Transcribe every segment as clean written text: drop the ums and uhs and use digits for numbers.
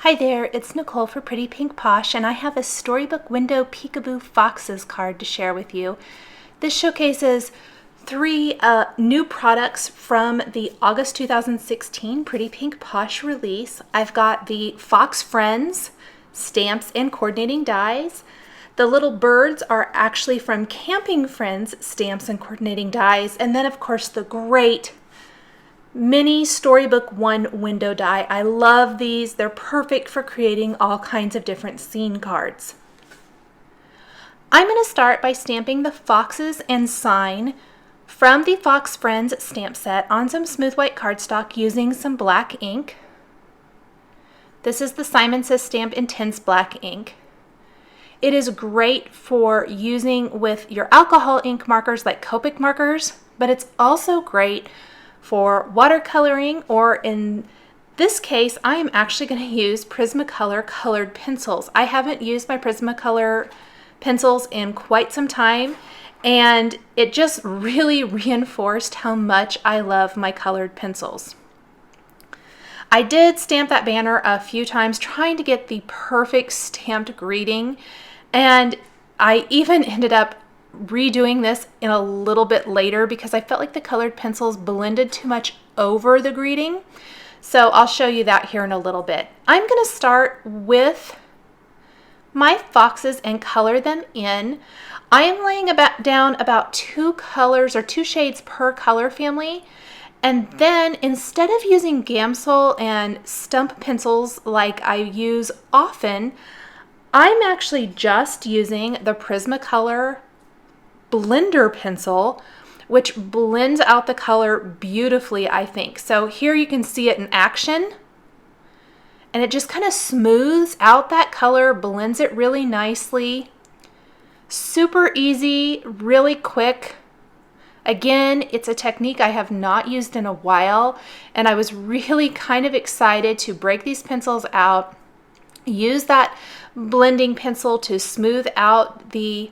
Hi there, it's Nicole for Pretty Pink Posh, and I have a Storybook Window Peekaboo Foxes card to share with you. This showcases three new products from the August 2016 Pretty Pink Posh release. I've got the Fox Friends stamps and coordinating dies. The little birds are actually from Camping Friends stamps and coordinating dies, and then of course the great mini Storybook 1 window die. I love these. They're perfect for creating all kinds of different scene cards. I'm going to start by stamping the foxes and sign from the Fox Friends stamp set on some smooth white cardstock using some black ink. This is the Simon Says Stamp Intense Black ink. It is great for using with your alcohol ink markers like Copic markers, but it's also great for watercoloring, or in this case, I am actually going to use Prismacolor colored pencils. I haven't used my Prismacolor pencils in quite some time, and it just really reinforced how much I love my colored pencils. I did stamp that banner a few times trying to get the perfect stamped greeting, and I even ended up redoing this in a little bit later because I felt like the colored pencils blended too much over the greeting. So I'll show you that here in a little bit. I'm going to start with my foxes and color them in. I am laying down about two colors or two shades per color family. And then instead of using Gamsol and stump pencils like I use often, I'm actually just using the Prismacolor blender pencil, which blends out the color beautifully, I think. So here you can see it in action, and it just kind of smooths out that color, blends it really nicely. Super easy, really quick. Again, it's a technique I have not used in a while, and I was really kind of excited to break these pencils out, use that blending pencil to smooth out the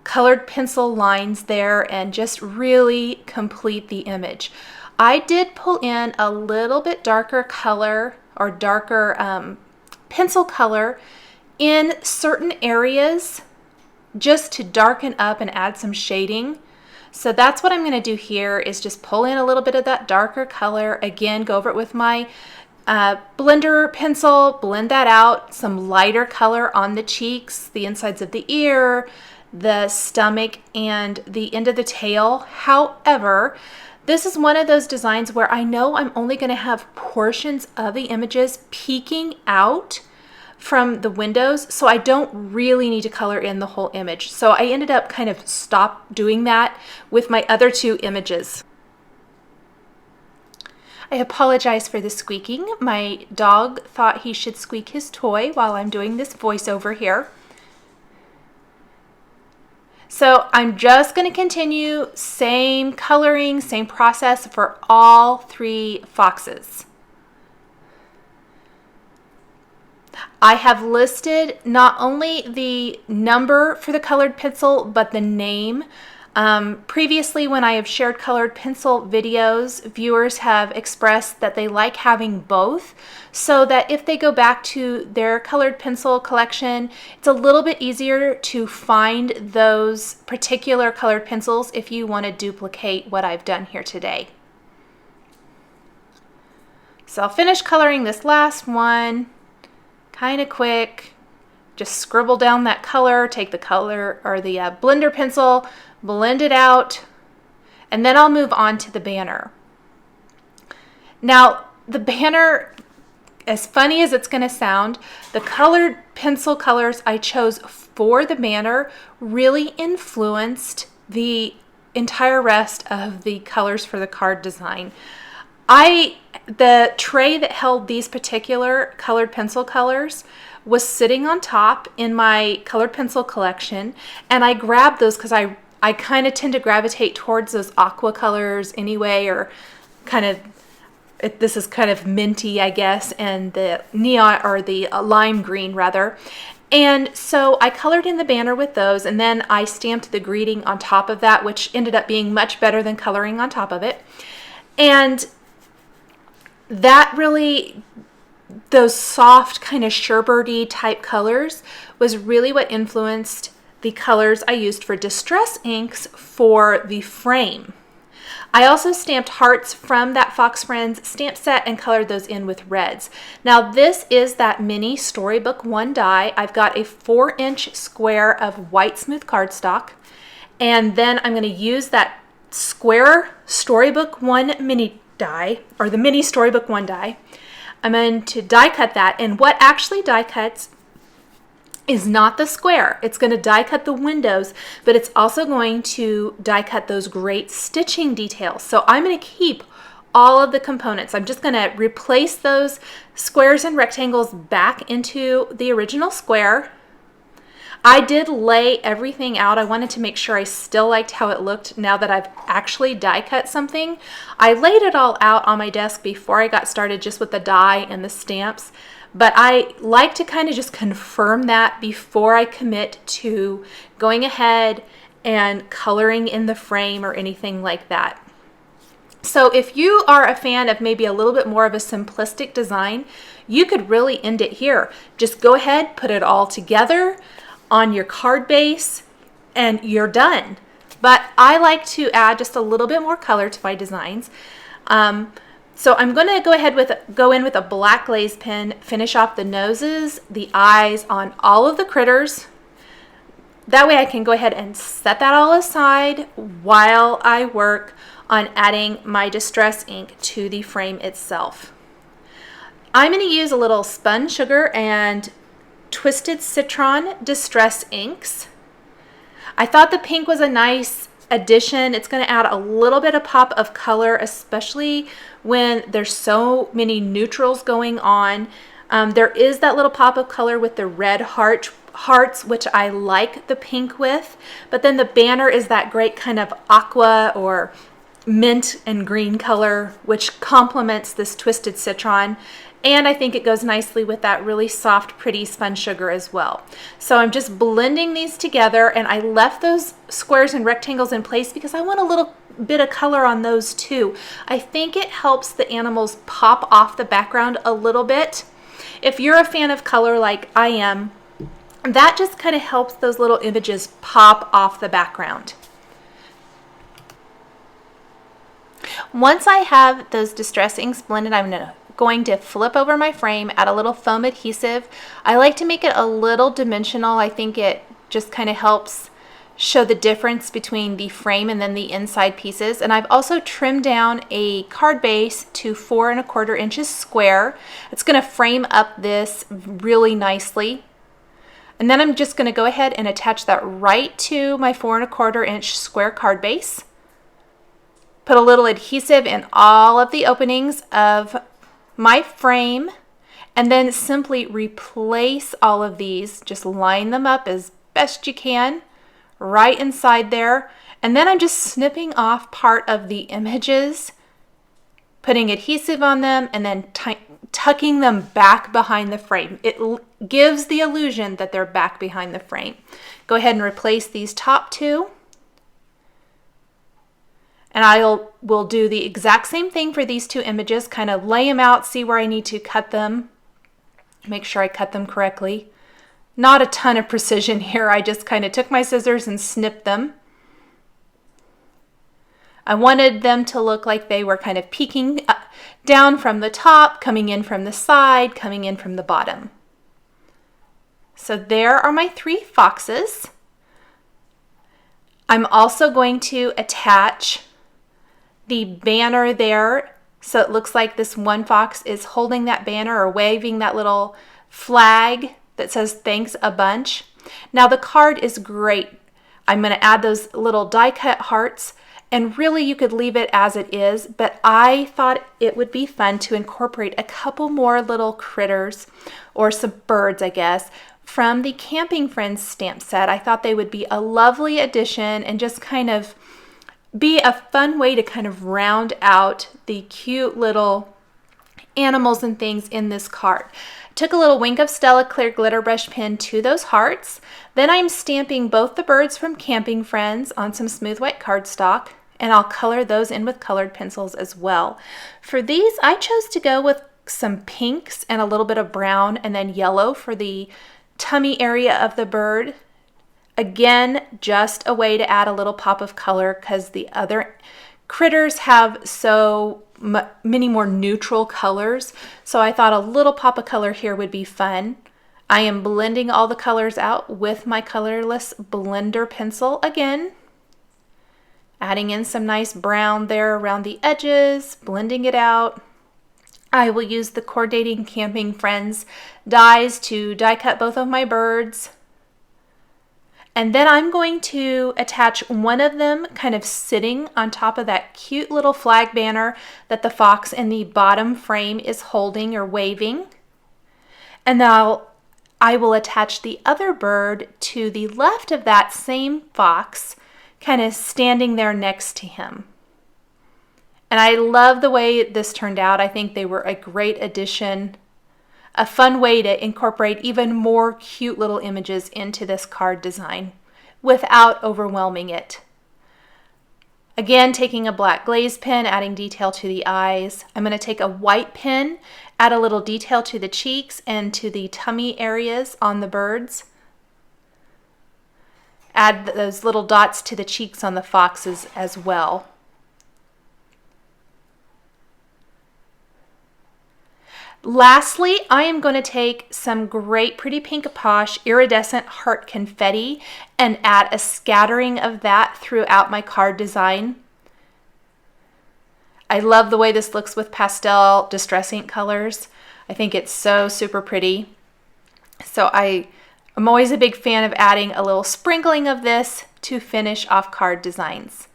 colored pencil lines there and just really complete the image. I did pull in a little bit darker color or darker pencil color in certain areas just to darken up and add some shading. So that's what I'm going to do here, is just pull in a little bit of that darker color. Again, go over it with my blender pencil, blend that out, some lighter color on the cheeks, the insides of the ear, the stomach, and the end of the tail. However, this is one of those designs where I know I'm only going to have portions of the images peeking out from the windows, so I don't really need to color in the whole image. So I ended up kind of stop doing that with my other two images. I apologize for the squeaking. My dog thought he should squeak his toy while I'm doing this voiceover here. So I'm just going to continue, same coloring, same process for all three foxes. I have listed not only the number for the colored pencil, but the name. Previously, when I have shared colored pencil videos, viewers have expressed that they like having both, so that if they go back to their colored pencil collection, it's a little bit easier to find those particular colored pencils if you want to duplicate what I've done here today. So I'll finish coloring this last one, kind of quick. Just scribble down that color, take the color or the blender pencil, blend it out, and then I'll move on to the banner. Now, the banner, as funny as it's going to sound, the colored pencil colors I chose for the banner really influenced the entire rest of the colors for the card design. The tray that held these particular colored pencil colors was sitting on top in my colored pencil collection, and I grabbed those because I kind of tend to gravitate towards those aqua colors anyway, or kind of, this is kind of minty, I guess, and the neon, or the lime green rather. And so I colored in the banner with those, and then I stamped the greeting on top of that, which ended up being much better than coloring on top of it. And that really those soft kind of sherbirdy type colors was really what influenced the colors I used for distress inks for the frame. I also stamped hearts from that Fox Friends stamp set and colored those in with reds. Now this is that mini Storybook 1 die. I've got a 4-inch square of white smooth cardstock, and then I'm going to use that square Storybook 1 mini die, or the mini Storybook 1 die. I'm going to die cut that, and what actually die cuts is not the square. It's going to die cut the windows, but it's also going to die cut those great stitching details. So I'm going to keep all of the components. I'm just going to replace those squares and rectangles back into the original square. I did lay everything out. I wanted to make sure I still liked how it looked now that I've actually die cut something. I laid it all out on my desk before I got started just with the die and the stamps, but I like to kind of just confirm that before I commit to going ahead and coloring in the frame or anything like that. So if you are a fan of maybe a little bit more of a simplistic design, you could really end it here. Just go ahead, put it all together on your card base, and you're done. But I like to add just a little bit more color to my designs. So I'm going to go in with a black glaze pen, finish off the noses, the eyes on all of the critters. That way I can go ahead and set that all aside while I work on adding my distress ink to the frame itself. I'm going to use a little spun sugar and Twisted Citron distress inks. I thought the pink was a nice addition. It's going to add a little bit of pop of color, especially when there's so many neutrals going on. There is that little pop of color with the red hearts, which I like the pink with, but then the banner is that great kind of aqua or mint and green color, which complements this Twisted Citron. And I think it goes nicely with that really soft, pretty spun sugar as well. So I'm just blending these together, and I left those squares and rectangles in place because I want a little bit of color on those too. I think it helps the animals pop off the background a little bit. If you're a fan of color like I am, that just kind of helps those little images pop off the background. Once I have those distress inks blended, I'm going to flip over my frame, add a little foam adhesive. I like to make it a little dimensional. I think it just kind of helps show the difference between the frame and then the inside pieces. And I've also trimmed down a card base to 4 1/4 inches square. It's going to frame up this really nicely. And then I'm just going to go ahead and attach that right to my 4 1/4 inch square card base. Put a little adhesive in all of the openings of my frame, and then simply replace all of these. Just line them up as best you can right inside there, and then I'm just snipping off part of the images, putting adhesive on them, and then tucking them back behind the frame. It gives the illusion that they're back behind the frame. Go ahead and replace these top two. And will do the exact same thing for these two images, kind of lay them out, see where I need to cut them, make sure I cut them correctly. Not a ton of precision here, I just kind of took my scissors and snipped them. I wanted them to look like they were kind of peeking down from the top, coming in from the side, coming in from the bottom. So there are my 3 foxes. I'm also going to attach the banner there, so it looks like this one fox is holding that banner or waving that little flag that says thanks a bunch. Now the card is great. I'm going to add those little die cut hearts, and really you could leave it as it is, but I thought it would be fun to incorporate a couple more little critters, or some birds I guess, from the Camping Friends stamp set. I thought they would be a lovely addition and just kind of be a fun way to kind of round out the cute little animals and things in this card. Took a little Wink of Stella clear glitter brush pen to those hearts. Then I'm stamping both the birds from Camping Friends on some smooth white cardstock, and I'll color those in with colored pencils as well. For these, I chose to go with some pinks and a little bit of brown and then yellow for the tummy area of the bird. Again, just a way to add a little pop of color because the other critters have so many more neutral colors. So I thought a little pop of color here would be fun. I am blending all the colors out with my colorless blender pencil again. Adding in some nice brown there around the edges, blending it out. I will use the Coordinating Camping Friends dies to die cut both of my birds. And then I'm going to attach one of them kind of sitting on top of that cute little flag banner that the fox in the bottom frame is holding or waving. And now I will attach the other bird to the left of that same fox, kind of standing there next to him. And I love the way this turned out. I think they were a great addition, a fun way to incorporate even more cute little images into this card design without overwhelming it. Again, taking a black glaze pen, adding detail to the eyes. I'm going to take a white pen, add a little detail to the cheeks and to the tummy areas on the birds. Add those little dots to the cheeks on the foxes as well. Lastly, I am going to take some great Pretty Pink Posh iridescent heart confetti and add a scattering of that throughout my card design. I love the way this looks with pastel distress ink colors. I think it's so super pretty. So I'm always a big fan of adding a little sprinkling of this to finish off card designs.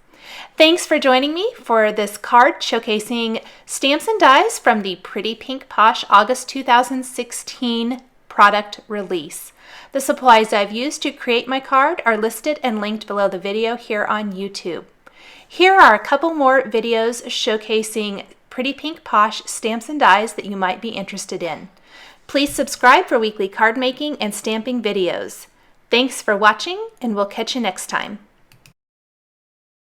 Thanks for joining me for this card showcasing stamps and dies from the Pretty Pink Posh August 2016 product release. The supplies I've used to create my card are listed and linked below the video here on YouTube. Here are a couple more videos showcasing Pretty Pink Posh stamps and dies that you might be interested in. Please subscribe for weekly card making and stamping videos. Thanks for watching, and we'll catch you next time.